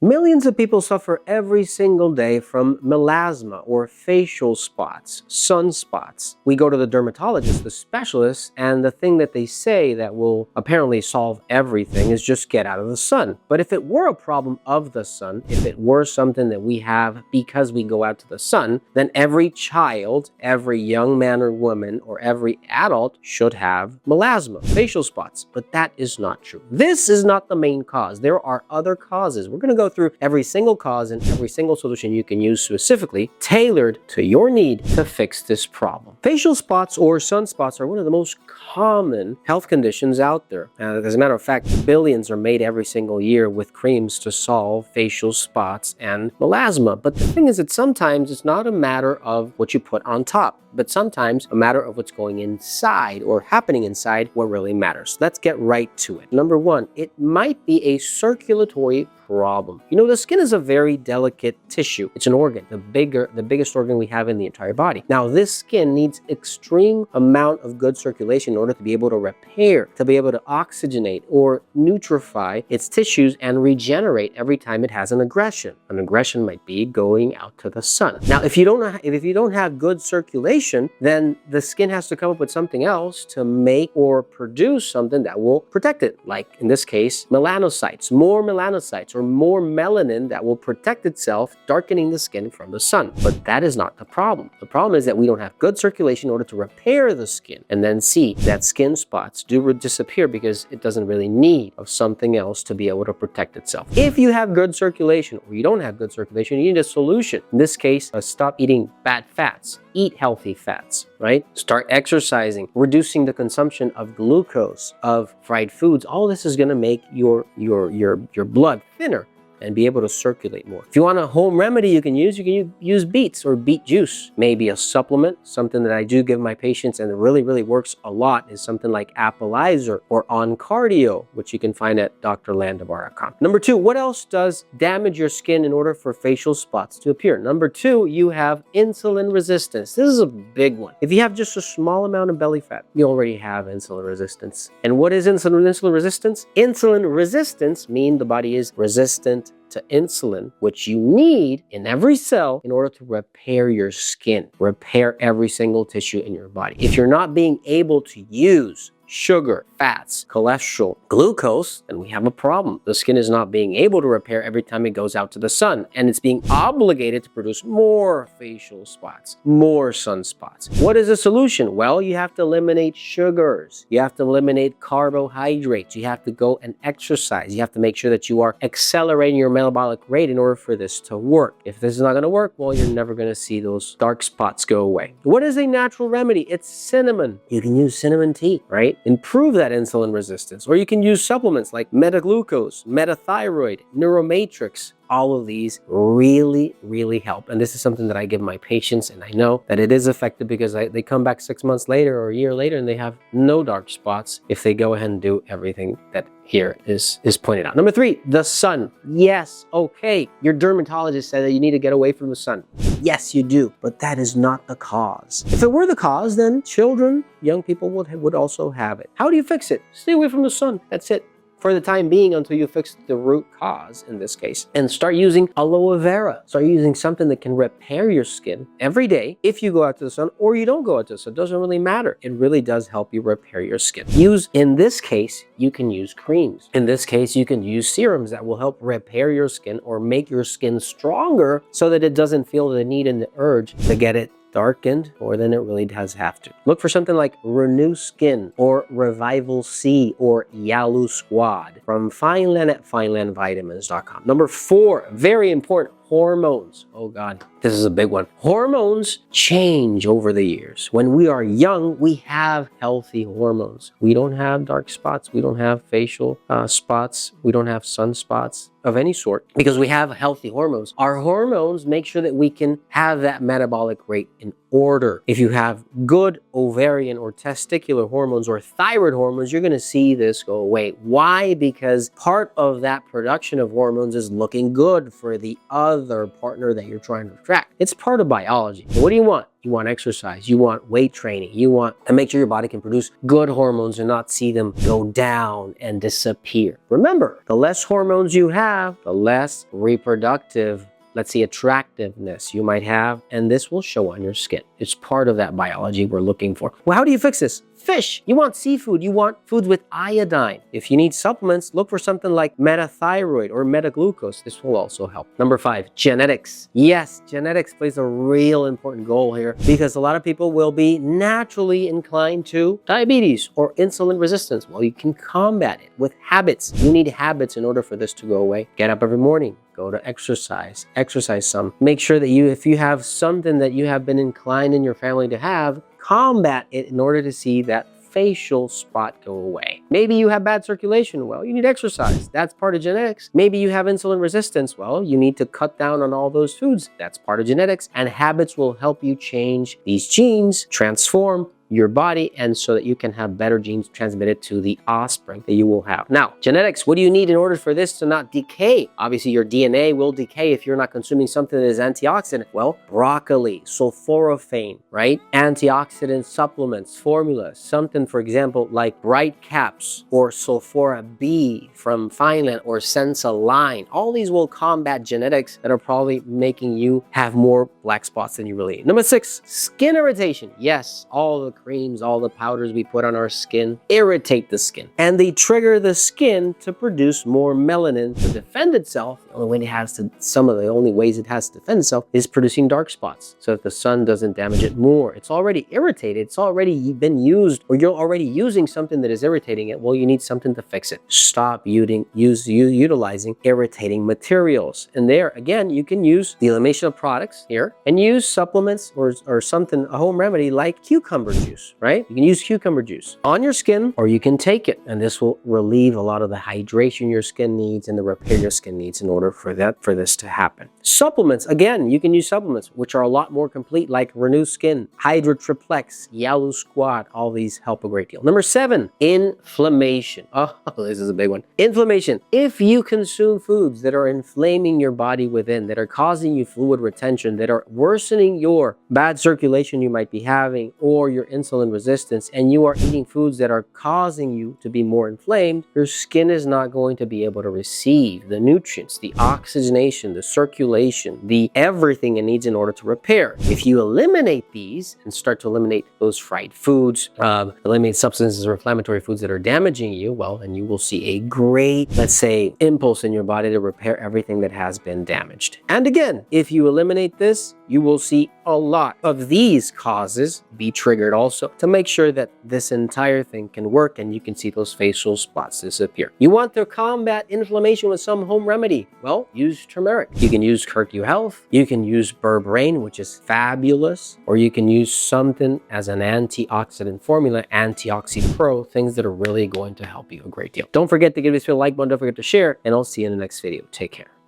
Millions of people suffer every single day from melasma or facial spots, sunspots. We go to the dermatologist, the specialist, and the thing that they say that will apparently solve everything is just get out of the sun. But if it were a problem of the sun, if it were something that we have because we go out to the sun, then every child, every young man or woman, or every adult should have melasma, facial spots. But that is not true. This is not the main cause. There are other causes. We're going to go through every single cause and every single solution you can use specifically tailored to your need to fix this problem. Facial spots or sunspots are one of the most common health conditions out there. As a matter of fact, billions are made every single year with creams to solve facial spots and melasma. But the thing is that sometimes it's not a matter of what you put on top, but sometimes a matter of what's going inside or happening inside what really matters. Let's get right to it. Number one, it might be a circulatory problem. You know, the skin is a very delicate tissue. It's an organ, the biggest organ we have in the entire body. Now, this skin needs extreme amount of good circulation in order to be able to repair, to be able to oxygenate or nutrify its tissues and regenerate every time it has an aggression. An aggression might be going out to the sun. Now, if you don't have good circulation, then the skin has to come up with something else to make or produce something that will protect it. Like in this case, melanocytes, more melanocytes, or more melanin that will protect itself, darkening the skin from the sun. But that is not the problem. The problem is that we don't have good circulation in order to repair the skin, and then see that skin spots do disappear because it doesn't really need of something else to be able to protect itself. If you have good circulation or you don't have good circulation, you need a solution. In this case, stop eating bad fats. Eat healthy fats, right? Start exercising, reducing the consumption of glucose, of fried foods. All this is going to make your blood thinner and be able to circulate more. If you want a home remedy you can use beets or beet juice. Maybe a supplement, something that I do give my patients and it really works a lot is something like Appalizer or On Cardio, which you can find at drlandabar.com. Number two, what else does damage your skin in order for facial spots to appear? Number two, you have insulin resistance. This is a big one. If you have just a small amount of belly fat, you already have insulin resistance. And what is insulin resistance? Insulin resistance means the body is resistant to insulin, which you need in every cell in order to repair your skin, repair every single tissue in your body. If you're not being able to use sugar, fats, cholesterol, glucose, then we have a problem. The skin is not being able to repair every time it goes out to the sun, and it's being obligated to produce more facial spots, more sunspots. What is the solution? Well, you have to eliminate sugars. You have to eliminate carbohydrates. You have to go and exercise. You have to make sure that you are accelerating your metabolic rate in order for this to work. If this is not going to work, well, you're never going to see those dark spots go away. What is a natural remedy? It's cinnamon. You can use cinnamon tea, right? Improve that insulin resistance. Or you can use supplements like metaglucose, metathyroid, neuromatrix. All of these really help. And this is something that I give my patients, and I know that it is effective because they come back 6 months later or a year later and they have no dark spots if they go ahead and do everything that here is pointed out. Number three, the sun. Yes, okay, your dermatologist said that you need to get away from the sun. Yes, you do, but that is not the cause. If it were the cause, then children, young people would also have it. How do you fix it? Stay away from the sun. That's it. For the time being, until you fix the root cause in this case, and start using aloe vera. Start using something that can repair your skin every day if you go out to the sun or you don't go out to the sun. It doesn't really matter. It really does help you repair your skin. In this case, you can use creams. In this case, you can use serums that will help repair your skin or make your skin stronger so that it doesn't feel the need and the urge to get it darkened more than it really does have to. Look for something like Renew Skin or Revival C or Yalu Squad from Fineland at finelandvitamins.com. Number four, very important, hormones. Oh God, this is a big one. Hormones change over the years. When we are young, we have healthy hormones. We don't have dark spots. We don't have facial spots. We don't have sunspots of any sort because we have healthy hormones. Our hormones make sure that we can have that metabolic rate in order. If you have good ovarian or testicular hormones or thyroid hormones, you're going to see this go away. Why? Because part of that production of hormones is looking good for the other other partner that you're trying to attract. It's part of biology. What do you want? You want exercise, you want weight training, you want to make sure your body can produce good hormones and not see them go down and disappear. Remember, the less hormones you have, the less reproductive, let's see, attractiveness you might have, and this will show on your skin. It's part of that biology we're looking for. Well, how do you fix this? Fish. You want seafood. You want foods with iodine. If you need supplements, look for something like metathyroid or metaglucose. This will also help. Number 5, genetics. Yes, genetics plays a real important role here because a lot of people will be naturally inclined to diabetes or insulin resistance. Well, you can combat it with habits. You need habits in order for this to go away. Get up every morning. Go to exercise some. Make sure that if you have something that you have been inclined in your family to have, combat it in order to see that facial spot go away. Maybe you have bad circulation. Well, you need exercise. That's part of genetics. Maybe you have insulin resistance. Well, you need to cut down on all those foods. That's part of genetics. And habits will help you change these genes, transform your body, and so that you can have better genes transmitted to the offspring that you will have. Now, genetics, what do you need in order for this to not decay? Obviously, your DNA will decay if you're not consuming something that is antioxidant. Well, broccoli, sulforaphane, right? Antioxidant supplements, formulas, something, for example, like Bright Caps or Sulfora B from Fineland or Sensaline. All these will combat genetics that are probably making you have more black spots than you really need. Number 6, skin irritation. Yes, all the creams, all the powders we put on our skin irritate the skin, and they trigger the skin to produce more melanin to defend itself. The only way it has to, some of the only ways it has to defend itself is producing dark spots so that the sun doesn't damage it more. It's already irritated, it's already been used, or you're already using something that is irritating it. Well, you need something to fix it. Stop utilizing irritating materials. And there again, you can use the elimination of products here and use supplements or something, a home remedy like cucumber juice, right? You can use cucumber juice on your skin, or you can take it, and this will relieve a lot of the hydration your skin needs and the repair your skin needs in order for this to happen. Supplements, again, you can use supplements which are a lot more complete, like Renew Skin, Hydra Triplex, Yalu Squad. All these help a great deal. Number 7, inflammation. Oh, this is a big one. Inflammation. If you consume foods that are inflaming your body within, that are causing you fluid retention, that are worsening your bad circulation you might be having, or your insulin resistance, and you are eating foods that are causing you to be more inflamed, your skin is not going to be able to receive the nutrients, the oxygenation, the circulation, the everything it needs in order to repair. If you eliminate these and start to eliminate those fried foods, eliminate substances or inflammatory foods that are damaging you, well, and you will see a great, let's say, impulse in your body to repair everything that has been damaged. And again, if you eliminate this, you will see a lot of these causes be triggered also to make sure that this entire thing can work and you can see those facial spots disappear. You want to combat inflammation with some home remedy? Well, use turmeric. You can use Kirku Health, you can use berberine, which is fabulous, or you can use something as an antioxidant formula, Antioxy Pro, things that are really going to help you a great deal. Don't forget to give this video a like button, don't forget to share, and I'll see you in the next video. Take care.